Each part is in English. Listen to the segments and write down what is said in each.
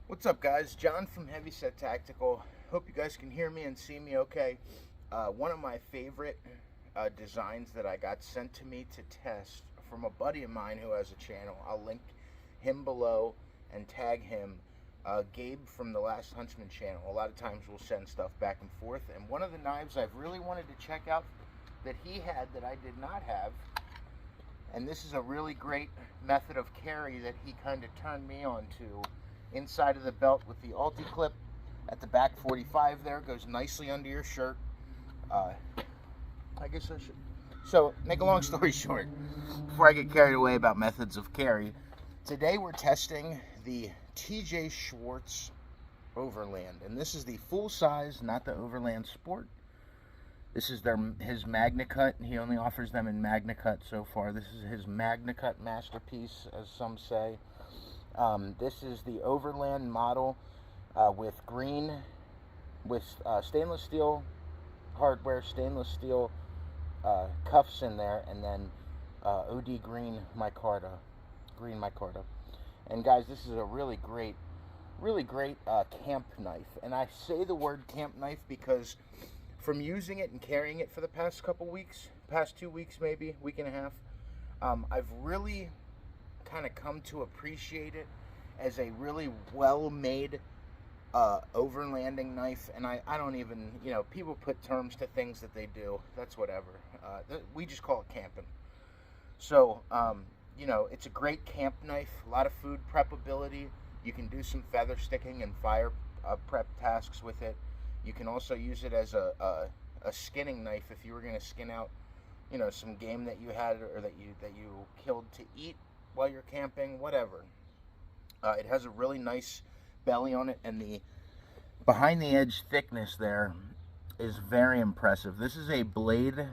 What's up, guys? John from Heavysettactical. Hope you guys can hear me and see me okay. One of my favorite designs that I got sent to me to test from a buddy of mine who has a channel. I'll link him below and tag him. Gabe from the Last Huntsman channel. A lot of times we'll send stuff back and forth. And one of the knives I've really wanted to check out that he had that I did not have, and this is a really great method of carry that he kind of turned me on to. Inside of the belt with the ulti clip at the back 45 there, goes nicely under your shirt. I guess I should. So, make a long story short, before I get carried away about methods of carry, today we're testing the TJ Schwartz Overland, and this is the full size, not the Overland Sport. This is his Magnacut. He only offers them in Magnacut so far. This is his Magnacut masterpiece, as some say. This is the Overland model with stainless steel hardware, stainless steel cuffs in there, and then OD green micarta. And guys, this is a really great camp knife. And I say the word camp knife because from using it and carrying it for the past couple weeks, past 2 weeks maybe, week and a half, I've really kind of come to appreciate it as a really well-made overlanding knife. And I don't even, people put terms to things that they do. That's whatever. We just call it camping. So, it's a great camp knife, a lot of food prep ability. You can do some feather sticking and fire prep tasks with it. You can also use it as a skinning knife if you were going to skin out, some game that you had or that you killed to eat while you're camping, whatever. It has a really nice belly on it, and the behind the edge thickness there is very impressive. This is a blade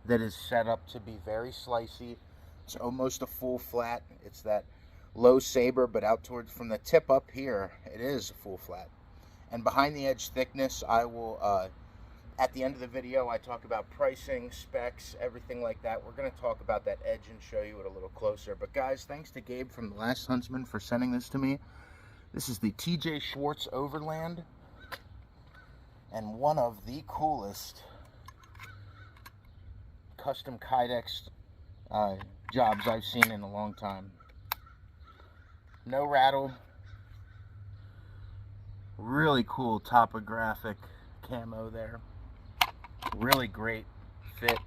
that is set up to be very slicey. It's almost a full flat. It's that low saber, but out towards from the tip up here, it is a full flat. And behind the edge thickness, I will at the end of the video, I talk about pricing, specs, everything like that. We're going to talk about that edge and show you it a little closer. But guys, thanks to Gabe from The Last Huntsman for sending this to me. This is the TJ Schwartz Overland, and one of the coolest custom kydex jobs I've seen in a long time. No rattle. Really cool topographic camo there. Really great fit.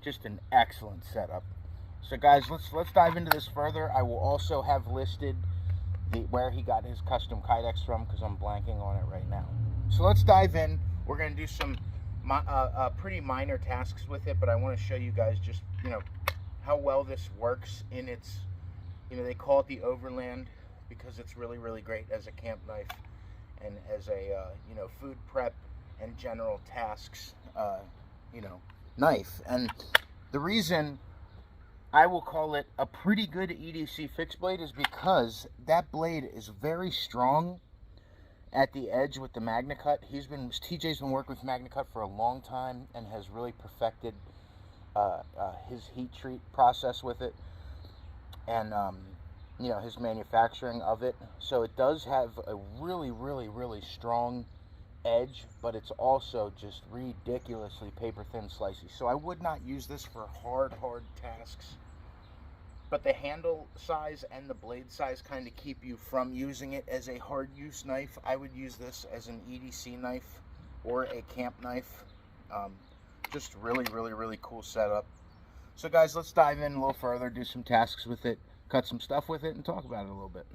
Just an excellent setup. So guys, let's dive into this further. I will also have listed where he got his custom kydex from, because I'm blanking on it right now. So let's dive in. We're going to do some pretty minor tasks with it, but I want to show you guys just how well this works in its, they call it the Overland because it's really great as a camp knife and as a food prep and general tasks knife. And the reason I will call it a pretty good EDC fixed blade is because that blade is very strong at the edge with the Magnacut. TJ's been working with Magnacut for a long time and has really perfected his heat treat process with it, and his manufacturing of it. So it does have a really strong edge, but it's also just ridiculously paper thin slicey. So I would not use this for hard tasks, but the handle size and the blade size kind of keep you from using it as a hard use knife. I would use this as an EDC knife or a camp knife. Just really cool setup. So guys, let's dive in a little further, do some tasks with it, cut some stuff with it, and talk about it a little bit.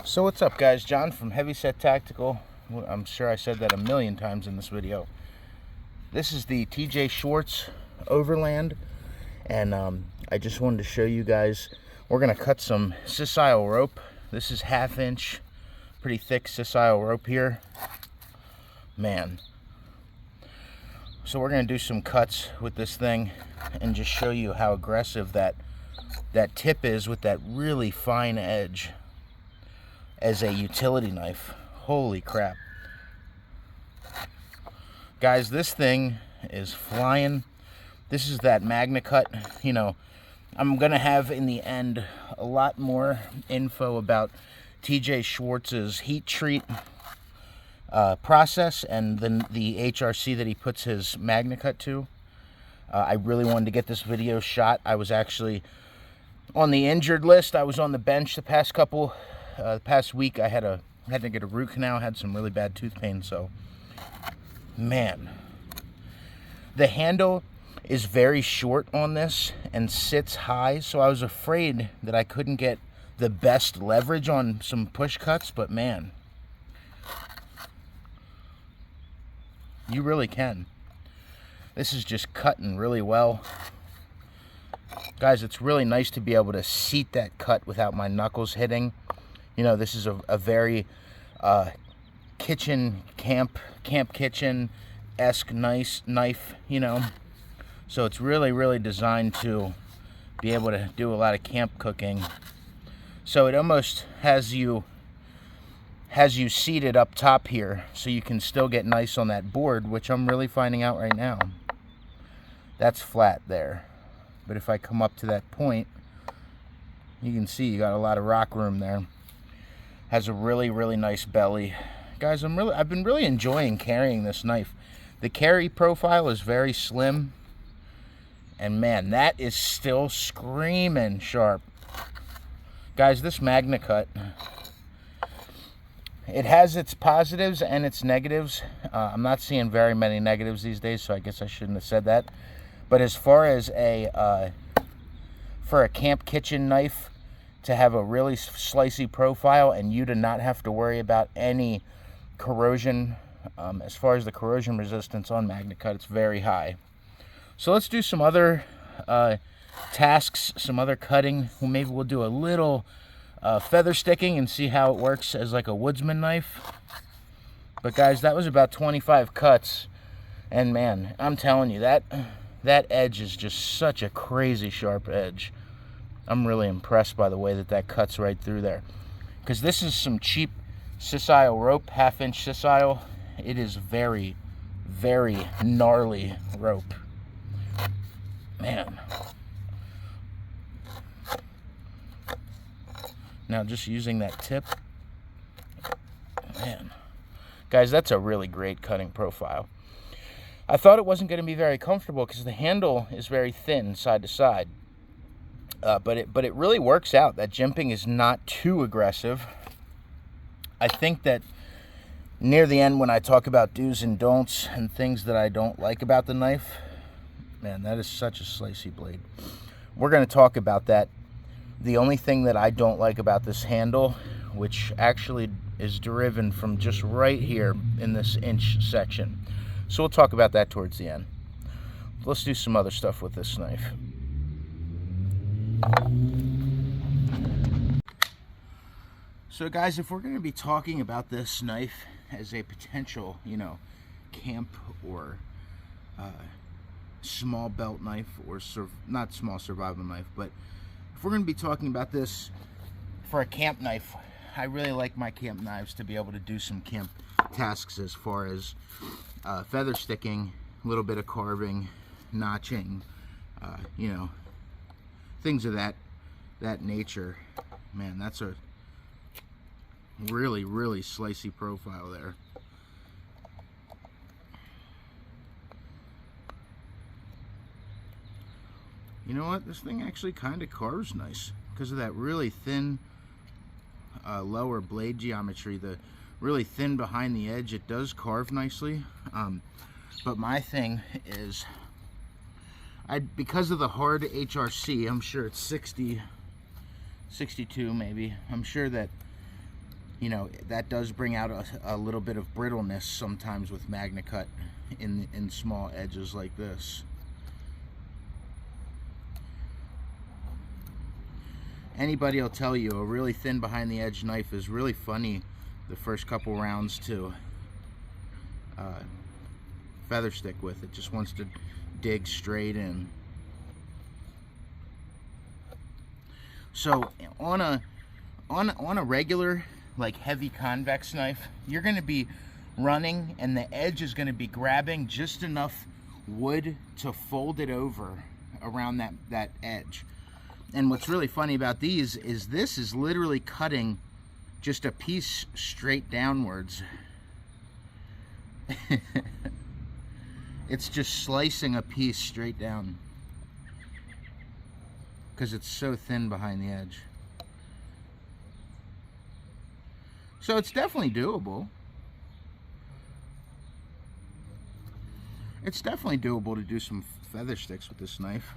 So what's up, guys? John from Heavysettactical. I'm sure I said that a million times in this video. This is the TJ Schwartz Overland, and I just wanted to show you guys, we're going to cut some sisal rope. This is 1/2 inch, pretty thick sisal rope here. Man. So we're going to do some cuts with this thing and just show you how aggressive that tip is with that really fine edge as a utility knife. Holy crap. Guys, this thing is flying. This is that Magnacut, I'm going to have in the end a lot more info about TJ Schwartz's heat treat process and then the HRC that he puts his Magnacut to. I really wanted to get this video shot. I was actually on the injured list. I was on the bench the past week. I had to get a root canal, had some really bad tooth pain, so man. The handle is very short on this and sits high, so I was afraid that I couldn't get the best leverage on some push cuts, but man, you really can. This is just cutting really well. Guys, it's really nice to be able to seat that cut without my knuckles hitting. You know, this is a very kitchen, camp kitchen-esque nice knife, you know. So it's really, really designed to be able to do a lot of camp cooking. So it almost has you seated up top here, so you can still get nice on that board, which I'm really finding out right now. That's flat there. But if I come up to that point, you can see you got a lot of rock room there. Has a really, really nice belly. Guys, I've been really enjoying carrying this knife. The carry profile is very slim. And man, that is still screaming sharp. Guys, this Magnacut, it has its positives and its negatives. I'm not seeing very many negatives these days, so I guess I shouldn't have said that. But as far as for a camp kitchen knife to have a really slicey profile and you to not have to worry about any corrosion, as far as the corrosion resistance on Magnacut, it's very high. So let's do some other tasks, some other cutting. Well, maybe we'll do a little feather sticking and see how it works as like a woodsman knife. But guys, that was about 25 cuts. And man, I'm telling you, that edge is just such a crazy sharp edge. I'm really impressed by the way that cuts right through there. Because this is some cheap sisal rope, 1/2-inch sisal. It is very, very gnarly rope. Man. Now just using that tip. Man. Guys, that's a really great cutting profile. I thought it wasn't going to be very comfortable because the handle is very thin side to side. But it really works out. That jimping is not too aggressive. I think that near the end when I talk about do's and don'ts and things that I don't like about the knife, man, that is such a slicey blade. We're going to talk about that. The only thing that I don't like about this handle, which actually is driven from just right here in this inch section. So we'll talk about that towards the end. Let's do some other stuff with this knife. So guys, if we're going to be talking about this knife as a potential, you know, camp or small belt knife, or not small survival knife, but if we're going to be talking about this for a camp knife, I really like my camp knives to be able to do some camp tasks as far as feather sticking, a little bit of carving, notching, you know, things of that nature. Man, that's a really, really slicey profile there. You know what? This thing actually kind of carves nice because of that really thin lower blade geometry. The really thin behind the edge, it does carve nicely. But my thing is, because of the hard HRC, I'm sure it's 60, 62 maybe. I'm sure that, you know, that does bring out a little bit of brittleness sometimes with Magnacut in small edges like this. Anybody will tell you a really thin behind the edge knife is really funny the first couple rounds to feather stick with. It just wants to dig straight in. So on a regular, like, heavy convex knife, you're going to be running and the edge is going to be grabbing just enough wood to fold it over around that edge. And what's really funny about these is this is literally cutting just a piece straight downwards. It's just slicing a piece straight down because it's so thin behind the edge. So it's definitely doable. It's definitely doable to do some feather sticks with this knife.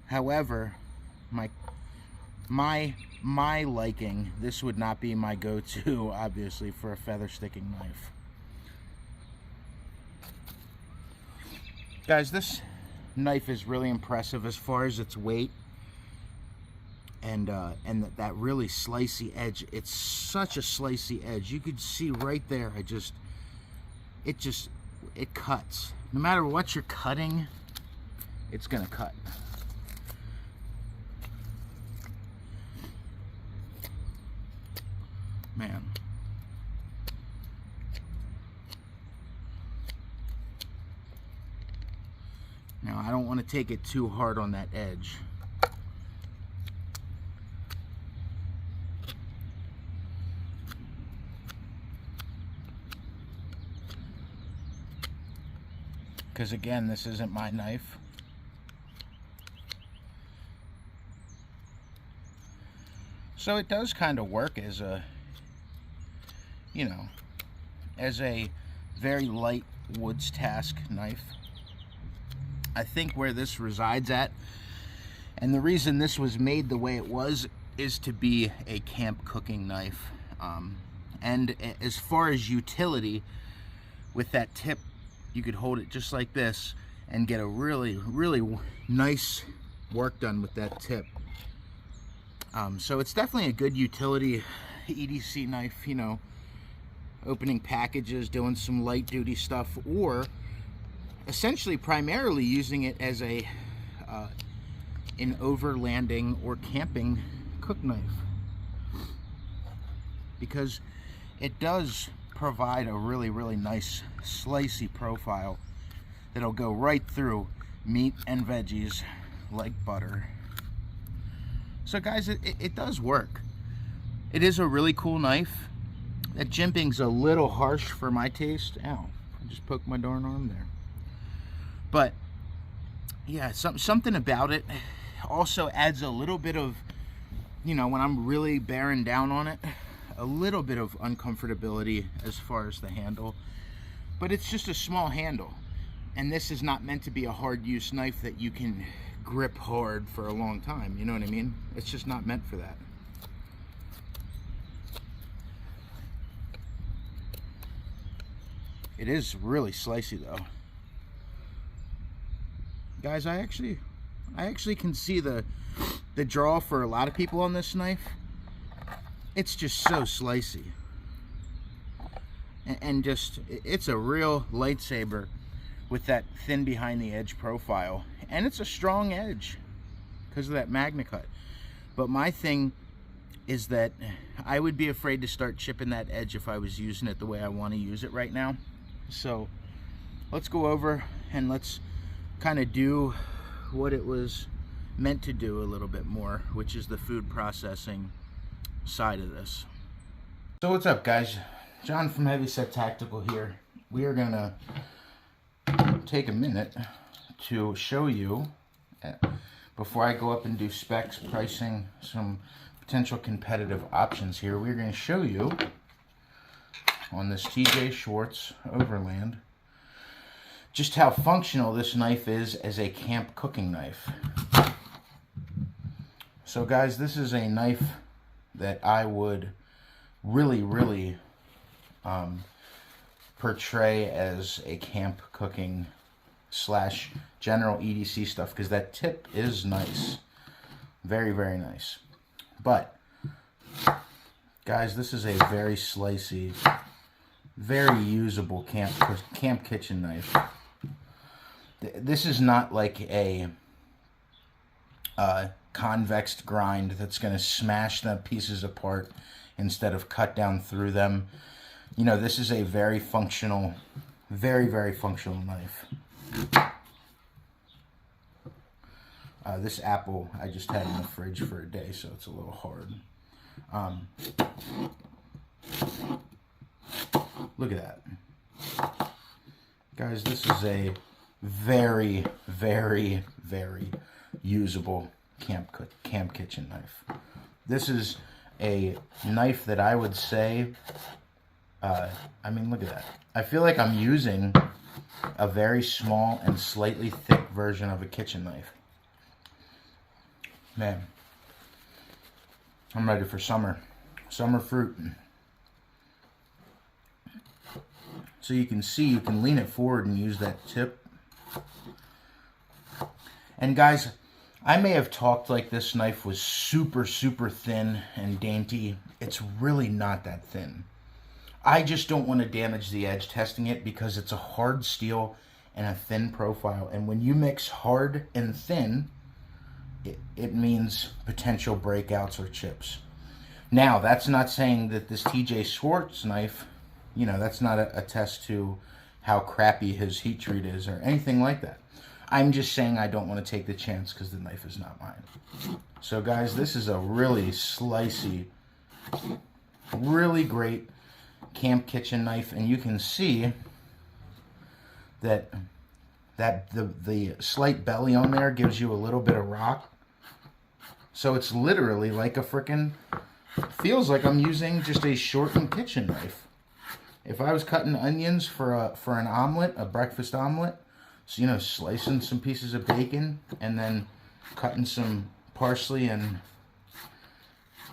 However, my liking, this would not be my go-to, obviously, for a feather sticking knife. Guys, this knife is really impressive as far as its weight and that really slicey edge. It's such a slicey edge. You could see right there. It cuts. No matter what you're cutting, it's gonna cut. Man. Now, I don't want to take it too hard on that edge. Because again, this isn't my knife. So it does kind of work as a, you know, as a very light woods task knife. I think where this resides at, and the reason this was made the way it was, is to be a camp cooking knife. And as far as utility, with that tip, you could hold it just like this and get a really, really nice work done with that tip. So it's definitely a good utility EDC knife, you know, opening packages, doing some light duty stuff, or essentially primarily using it as a an overlanding or camping cook knife, because it does provide a really, really nice slicey profile that'll go right through meat and veggies like butter. So guys, it does work. It is a really cool knife. That jimping's a little harsh for my taste. Ow, I just poked my darn arm there. But yeah, something about it also adds a little bit of, you know, when I'm really bearing down on it, a little bit of uncomfortability as far as the handle. But it's just a small handle, and this is not meant to be a hard use knife that you can grip hard for a long time, you know what I mean? It's just not meant for that. It is really slicey though. Guys, I actually can see the draw for a lot of people on this knife. It's just so slicey. And just, it's a real lightsaber with that thin behind the edge profile. And it's a strong edge because of that Magnacut. But my thing is that I would be afraid to start chipping that edge if I was using it the way I want to use it right now. So let's go over and let's kind of do what it was meant to do a little bit more, which is the food processing side of this. So what's up, guys? John from heavysettactical here. We are gonna take a minute to show you, before I go up and do specs, pricing, some potential competitive options here. We're going to show you on this Schwartz Overland just how functional this knife is as a camp cooking knife. So guys, this is a knife that I would really portray as a camp cooking slash general EDC stuff, because that tip is nice, very nice. But guys, this is a very slicey, very usable camp kitchen knife. This is not like a convex grind that's going to smash the pieces apart instead of cut down through them. You know, this is a very functional, very, very functional knife. This apple I just had in the fridge for a day, so it's a little hard. Look at that. Guys, this is a very, very, very usable camp kitchen knife. This is a knife that I would say, I mean, look at that. I feel like I'm using a very small and slightly thick version of a kitchen knife. Man, I'm ready for summer. Summer fruit. So you can see, you can lean it forward and use that tip. And guys, I may have talked like this knife was super, super thin and dainty. It's really not that thin. I just don't want to damage the edge testing it because it's a hard steel and a thin profile. And when you mix hard and thin, it means potential breakouts or chips. Now, that's not saying that this TJ Schwartz knife, you know, that's not a test to how crappy his heat treat is or anything like that. I'm just saying I don't want to take the chance because the knife is not mine. So guys, this is a really slicey, really great camp kitchen knife, and you can see that the slight belly on there gives you a little bit of rock. So it's literally like a frickin', feels like I'm using just a shortened kitchen knife. If I was cutting onions for an omelet, a breakfast omelet, so, you know, slicing some pieces of bacon and then cutting some parsley and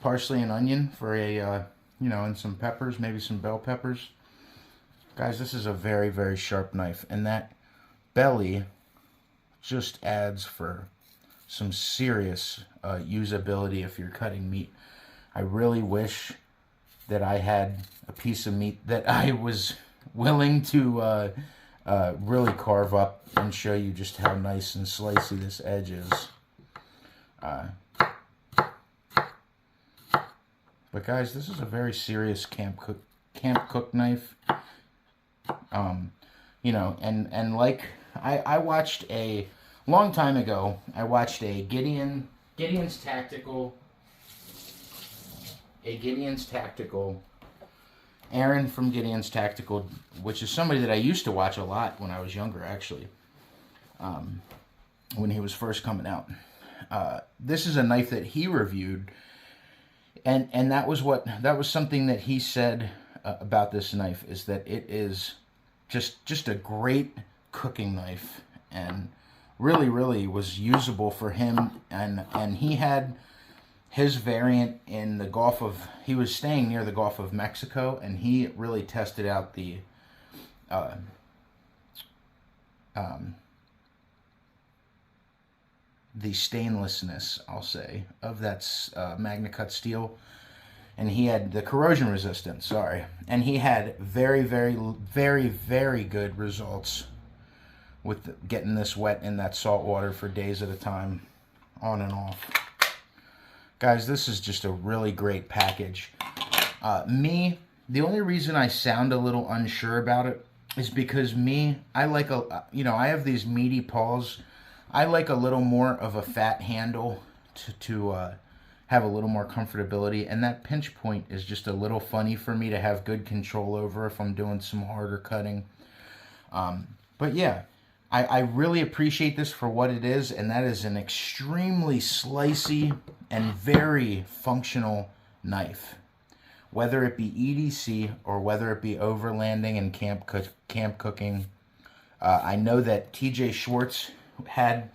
onion for a, you know, and some peppers, maybe some bell peppers. Guys, this is a very, very sharp knife, and that belly just adds for some serious usability if you're cutting meat. I really wish that I had a piece of meat that I was willing to really carve up and show you just how nice and slicey this edge is. But guys, this is a very serious camp cook knife. You know, and like I watched a long time ago, I watched a Gideon's Tactical, Aaron from Gideon's Tactical, which is somebody that I used to watch a lot when I was younger, actually, when he was first coming out. This is a knife that he reviewed, and that was something that he said about this knife, is that it is just a great cooking knife, and really was usable for him. And he had his variant in the Gulf of, he was staying near the Gulf of Mexico, and he really tested out the stainlessness, I'll say, of that Magnacut steel. And he had the corrosion resistance, sorry. And he had very good results with getting this wet in that salt water for days at a time, on and off. Guys, this is just a really great package. The only reason I sound a little unsure about it is because I like I have these meaty paws. I like a little more of a fat handle to have a little more comfortability, and that pinch point is just a little funny for me to have good control over if I'm doing some harder cutting. But yeah, I really appreciate this for what it is, and that is an extremely slicey and very functional knife. Whether it be EDC or whether it be overlanding and camp cooking. I know that TJ Schwartz had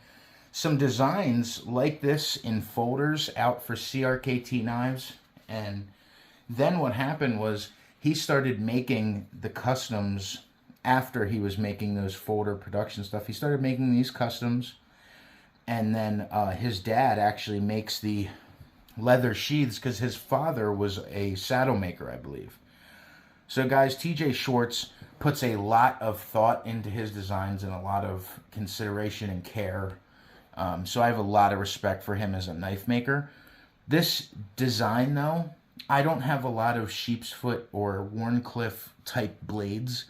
some designs like this in folders out for CRKT knives, and then what happened was he started making the customs. After he was making those folder production stuff, he started making these customs, and then his dad actually makes the leather sheaths because his father was a saddle maker, I believe. So guys, TJ Schwartz puts a lot of thought into his designs and a lot of consideration and care. So I have a lot of respect for him as a knife maker. This design, though, I don't have a lot of sheepsfoot or Warncliffe type blades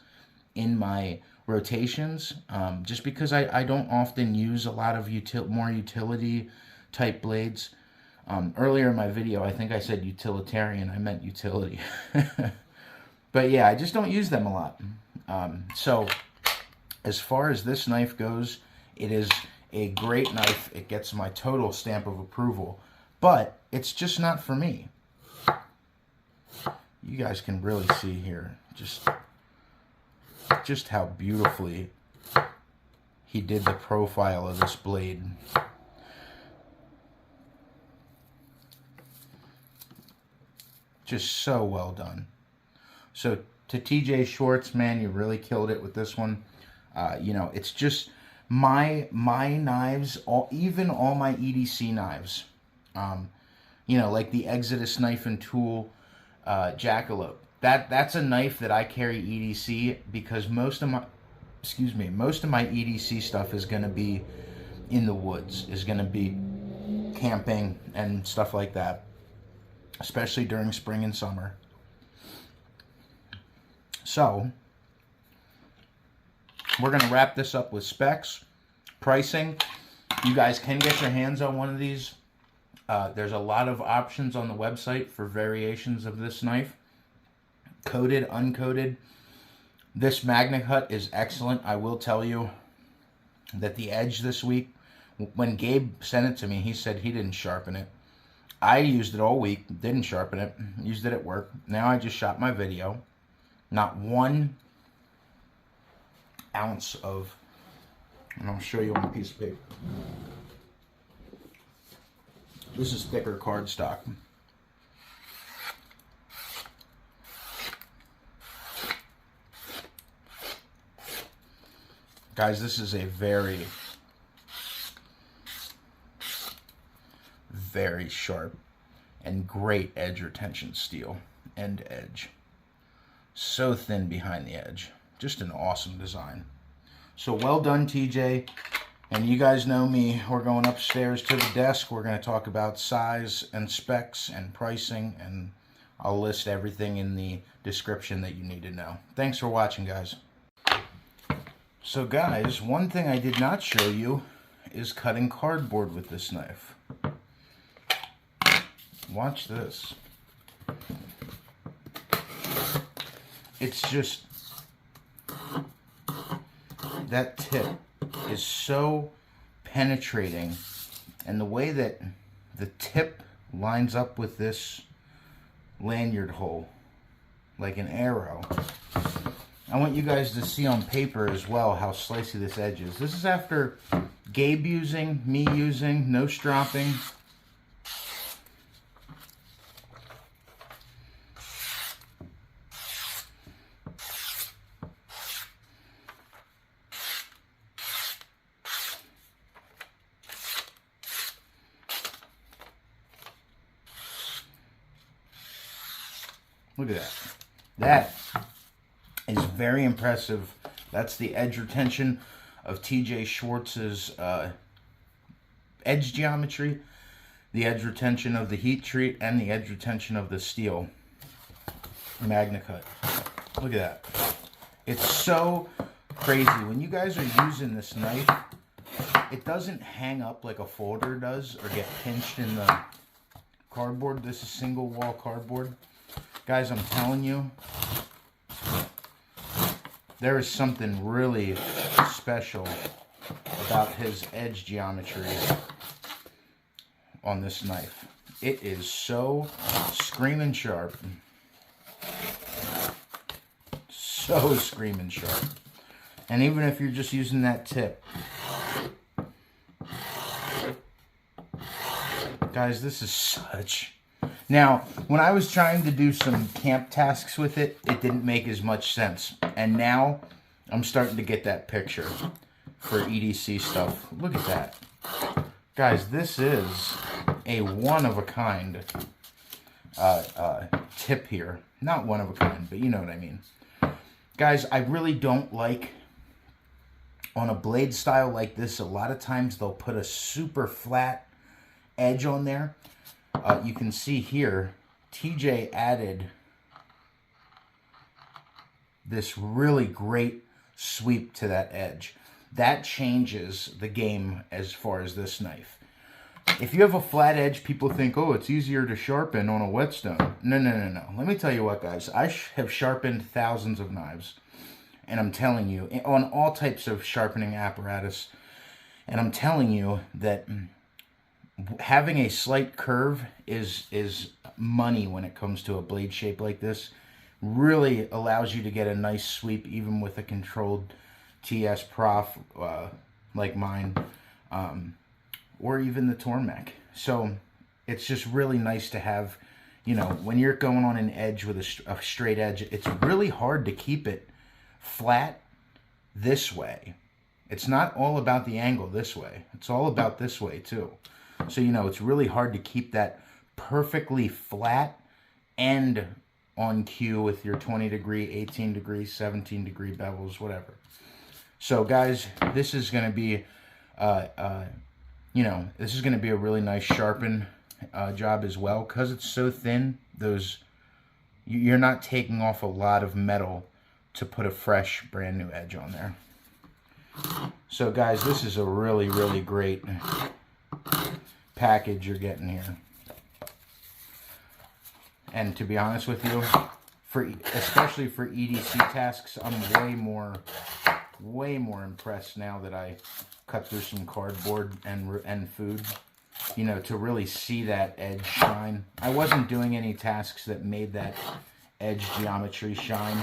in my rotations, just because I don't often use a lot of more utility type blades. Earlier in my video, I think I said utilitarian. I meant utility. But yeah, I just don't use them a lot. So as far as this knife goes, it is a great knife. It gets my total stamp of approval. But it's just not for me. You guys can really see here just how beautifully he did the profile of this blade. Just so well done. So to TJ Schwartz, man, you really killed it with this one. You know, it's just my knives, even all my EDC knives. You know, like the Exodus knife and tool jackalope. That's a knife that I carry EDC because most of my EDC stuff is going to be in the woods, is going to be camping and stuff like that, especially during spring and summer. So we're going to wrap this up with specs, pricing. You guys can get your hands on one of these. There's a lot of options on the website for variations of this knife. Coated, uncoated. This Magnacut is excellent. I will tell you that the edge this week, when Gabe sent it to me, he said he didn't sharpen it. I used it all week, didn't sharpen it, used it at work. Now I just shot my video. Not 1 ounce of, and I'll show you on a piece of paper. This is thicker cardstock. Guys, this is a very, very sharp and great edge retention steel. End edge. So thin behind the edge. Just an awesome design. So well done, TJ. And you guys know me. We're going upstairs to the desk. We're going to talk about size and specs and pricing, and I'll list everything in the description that you need to know. Thanks for watching, guys. So guys, one thing I did not show you is cutting cardboard with this knife. Watch this. It's just, that tip is so penetrating, and the way that the tip lines up with this lanyard hole like an arrow. I want you guys to see on paper as well how slicey this edge is. This is after Gabe using, me using, no stropping. Look at that. That is very impressive. That's the edge retention of TJ Schwartz's edge geometry, the edge retention of the heat treat, and the edge retention of the steel Magnacut. Look at that. It's so crazy. When you guys are using this knife, it doesn't hang up like a folder does or get pinched in the cardboard. This is single wall cardboard. Guys, I'm telling you, there is something really special about his edge geometry on this knife. It is so screaming sharp. So screaming sharp. And even if you're just using that tip, guys, this is such... Now, when I was trying to do some camp tasks with it, it didn't make as much sense. And now, I'm starting to get that picture for EDC stuff. Look at that. Guys, this is a one-of-a-kind tip here. Not one of a kind, but you know what I mean. Guys, I really don't like, on a blade style like this, a lot of times they'll put a super flat edge on there. You can see here, TJ added this really great sweep to that edge. That changes the game as far as this knife. If you have a flat edge, people think, oh, it's easier to sharpen on a whetstone. No, no, no, no. Let me tell you what, guys. I have sharpened thousands of knives. And I'm telling you, on all types of sharpening apparatus. And I'm telling you that having a slight curve is money when it comes to a blade shape like this. Really allows you to get a nice sweep even with a controlled TS Prof like mine. Or even the Tormach. So it's just really nice to have, you know, when you're going on an edge with a straight edge, it's really hard to keep it flat this way. It's not all about the angle this way. It's all about this way too. So, you know, it's really hard to keep that perfectly flat and on cue with your 20 degree, 18 degree, 17 degree bevels, whatever. So guys, this is going to be you know, this is going to be a really nice sharpen job as well. Because it's so thin, you're not taking off a lot of metal to put a fresh, brand new edge on there. So guys, this is a really, really great package you're getting here. And to be honest with you, especially for EDC tasks, I'm way more impressed now that I cut through some cardboard and food, you know, to really see that edge shine. I wasn't doing any tasks that made that edge geometry shine,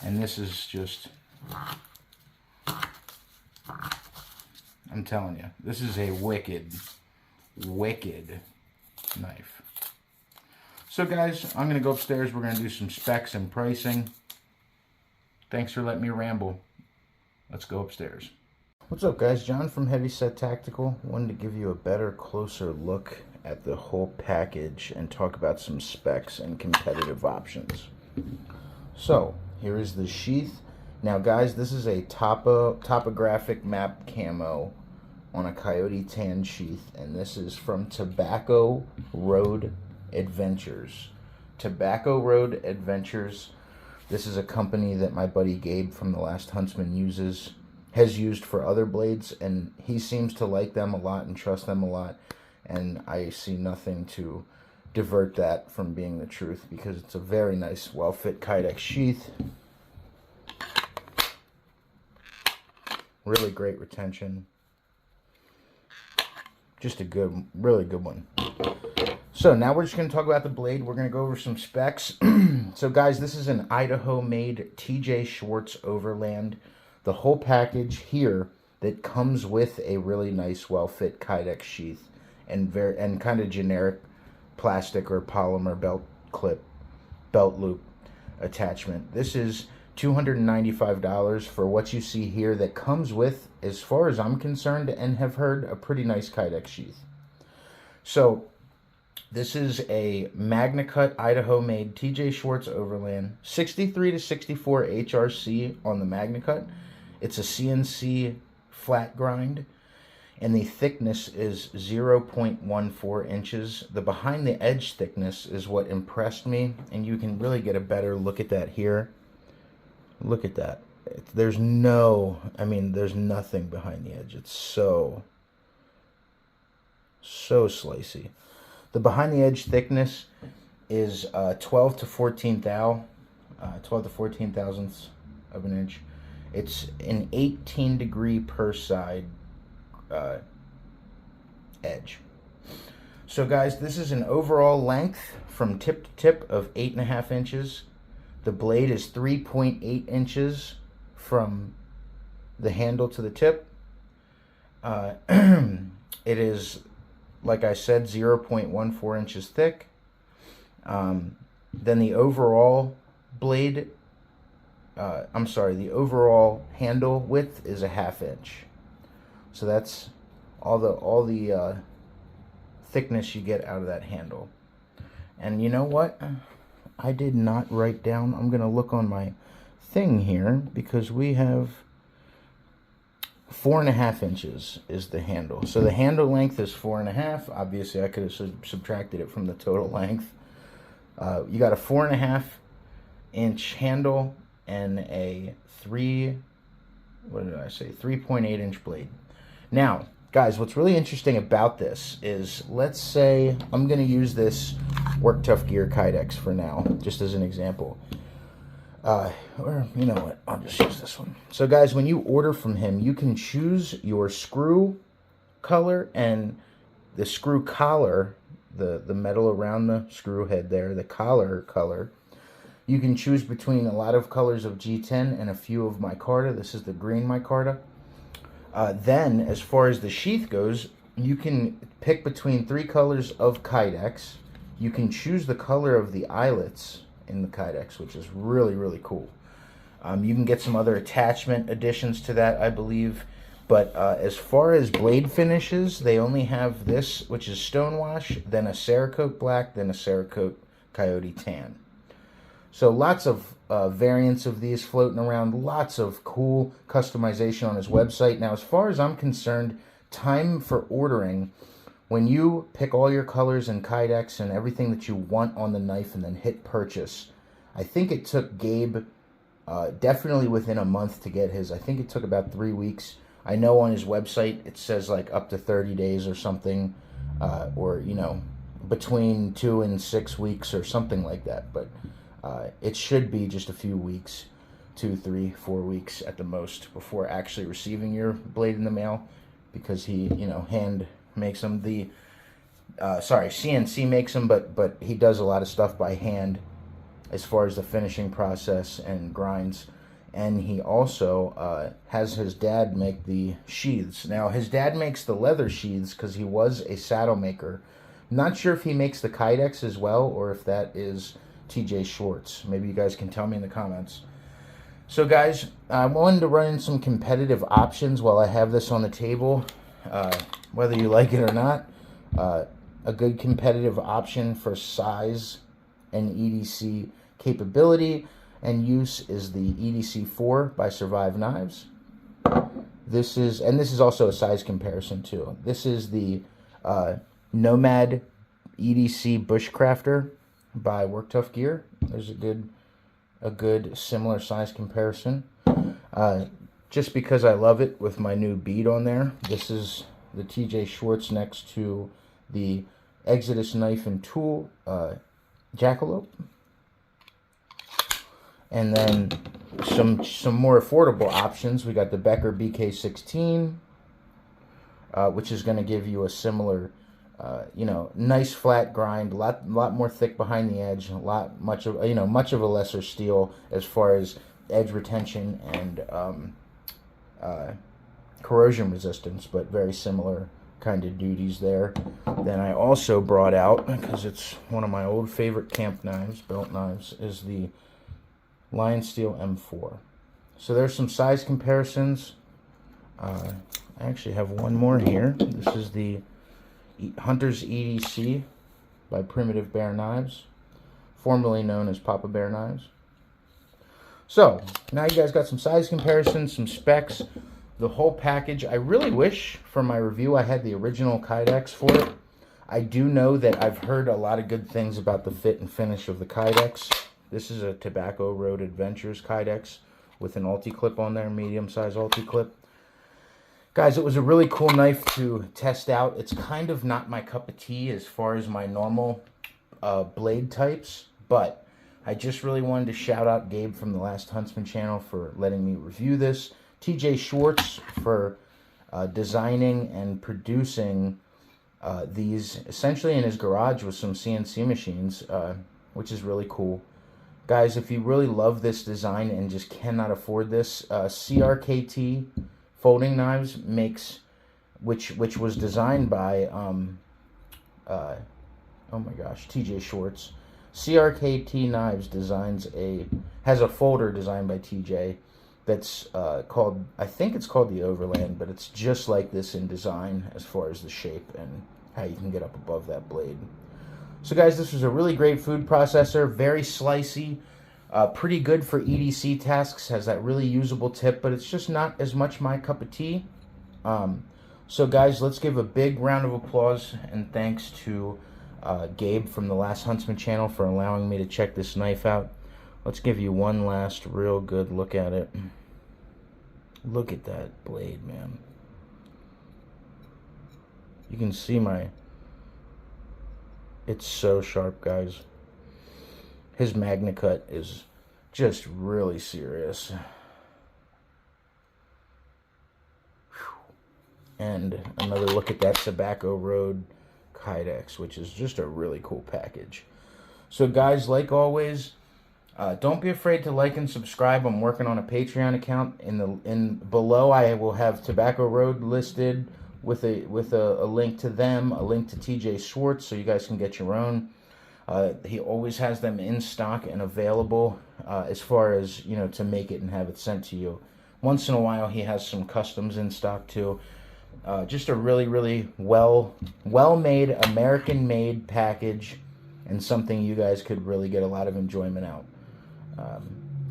and this is just, I'm telling you, this is a wicked knife. So guys, I'm going to go upstairs. We're going to do some specs and pricing. Thanks for letting me ramble. Let's go upstairs. What's up, guys? John from heavysettactical. Wanted to give you a better, closer look at the whole package and talk about some specs and competitive options. So, here is the sheath. Now, guys, this is a topographic map camo on a coyote tan sheath, and this is from Tobacco Road Adventures. Tobacco Road Adventures. This is a company that my buddy Gabe from The Last Huntsman has used for other blades, and he seems to like them a lot and trust them a lot, and I see nothing to divert that from being the truth, because it's a very nice, well-fit Kydex sheath. Really great retention. Just a good, really good one. So now we're just going to talk about the blade. We're going to go over some specs. So guys, this is an Idaho-made TJ Schwartz Overland. The whole package here that comes with a really nice, well-fit Kydex sheath and kind of generic plastic or polymer belt loop attachment. This is $295 for what you see here that comes with, as far as I'm concerned and have heard, a pretty nice Kydex sheath. So this is a Magnacut Idaho-made TJ Schwartz Overland, 63 to 64 HRC on the Magnacut. It's a CNC flat grind, and the thickness is 0.14 inches. The behind the edge thickness is what impressed me, and you can really get a better look at that here. Look at that. There's there's nothing behind the edge. It's so slicey. The behind the edge thickness is 12 to 14 thousandths of an inch. It's an 18 degree per side edge. So guys, this is an overall length from tip to tip of 8.5 inches. The blade is 3.8 inches from the handle to the tip. It is, like I said, 0.14 inches thick. Then the overall blade, the overall handle width is a 1/2 inch. So that's all the thickness you get out of that handle. And you know what? I did not write down. I'm going to look on my thing here, because we have 4.5 inches is the handle. So the handle length is 4.5. Obviously, I could have subtracted it from the total length. You got a 4.5-inch handle and a 3.8-inch blade. Now, guys, what's really interesting about this is, let's say I'm going to use this Work Tough Gear Kydex for now, just as an example. Or, you know what, I'll just use this one. So, guys, when you order from him, you can choose your screw color and the screw collar, the metal around the screw head there, the collar color. You can choose between a lot of colors of G10 and a few of micarta. This is the green micarta. Then, as far as the sheath goes, you can pick between 3 colors of Kydex. You can choose the color of the eyelets in the Kydex, which is really, really cool. You can get some other attachment additions to that, I believe. But as far as blade finishes, they only have this, which is Stonewash, then a Cerakote Black, then a Cerakote Coyote Tan. So lots of variants of these floating around, lots of cool customization on his website. Now, as far as I'm concerned, time for ordering, when you pick all your colors and Kydex and everything that you want on the knife and then hit purchase, I think it took Gabe definitely within a month to get his. I think it took about 3 weeks. I know on his website it says like up to 30 days or something, or, you know, between 2 and 6 weeks or something like that. But it should be just a few weeks, 2, 3, 4 weeks at the most, before actually receiving your blade in the mail, because he, you know, hand makes them. The CNC makes them, but he does a lot of stuff by hand as far as the finishing process and grinds. And he also has his dad make the sheaths. Now, his dad makes the leather sheaths because he was a saddle maker. Not sure if he makes the Kydex as well, or if that is TJ Schwartz. Maybe you guys can tell me in the comments. So, guys, I wanted to run in some competitive options while I have this on the table. Whether you like it or not, a good competitive option for size and EDC capability and use is the EDC4 by Survive Knives. This is also a size comparison too. This is the Nomad EDC Bushcrafter by Work Tough Gear. There's a good similar size comparison. Just because I love it with my new bead on there. This is the TJ Schwartz next to the Exodus Knife and Tool Jackalope. And then some more affordable options. We got the Becker BK16, which is going to give you a similar, you know, nice flat grind, lot more thick behind the edge, much of a lesser steel as far as edge retention and corrosion resistance, but very similar kind of duties there. Then I also brought out, because it's one of my old favorite camp knives, belt knives, is the Lion Steel M4. So there's some size comparisons. I actually have one more here. This is the Hunter's EDC by Primitive Bear Knives, formerly known as Papa Bear Knives. So now you guys got some size comparisons, some specs, the whole package. I really wish for my review I had the original Kydex for it. I do know that I've heard a lot of good things about the fit and finish of the Kydex. This is a Tobacco Road Adventures Kydex with an ulti-clip on there, medium-size ulti-clip. Guys, it was a really cool knife to test out. It's kind of not my cup of tea as far as my normal blade types, but I just really wanted to shout out Gabe from the Last Huntsman channel for letting me review this. TJ Schwartz for designing and producing these essentially in his garage with some CNC machines, which is really cool. Guys, if you really love this design and just cannot afford this, CRKT Folding Knives makes, which was designed by, oh my gosh, TJ Schwartz. CRKT Knives has a folder designed by TJ that's called, I think it's called the Overland, but it's just like this in design as far as the shape and how you can get up above that blade. So guys, this was a really great food processor, very slicey, pretty good for EDC tasks, has that really usable tip, but it's just not as much my cup of tea. So guys, let's give a big round of applause and thanks to Gabe from the Last Huntsman channel for allowing me to check this knife out. Let's give you one last real good look at it. Look at that blade, man. You can see it's so sharp, guys. His Magnacut is just really serious. And another look at that Tobacco Road Kydex, which is just a really cool package. So guys, like always, don't be afraid to like and subscribe. I'm working on a Patreon account. Below I will have Tobacco Road listed with a link to them, a link to TJ Schwartz, so you guys can get your own. He always has them in stock and available, as far as, you know, to make it and have it sent to you. Once in a while he has some customs in stock too. Just a really, really well-made, American-made package, and something you guys could really get a lot of enjoyment out.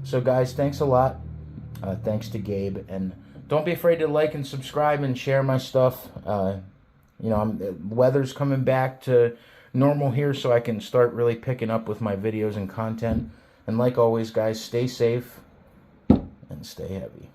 So guys, thanks a lot. Thanks to Gabe, and don't be afraid to like and subscribe and share my stuff. You know, weather's coming back to normal here, so I can start really picking up with my videos and content. And like always, guys, stay safe and stay heavy.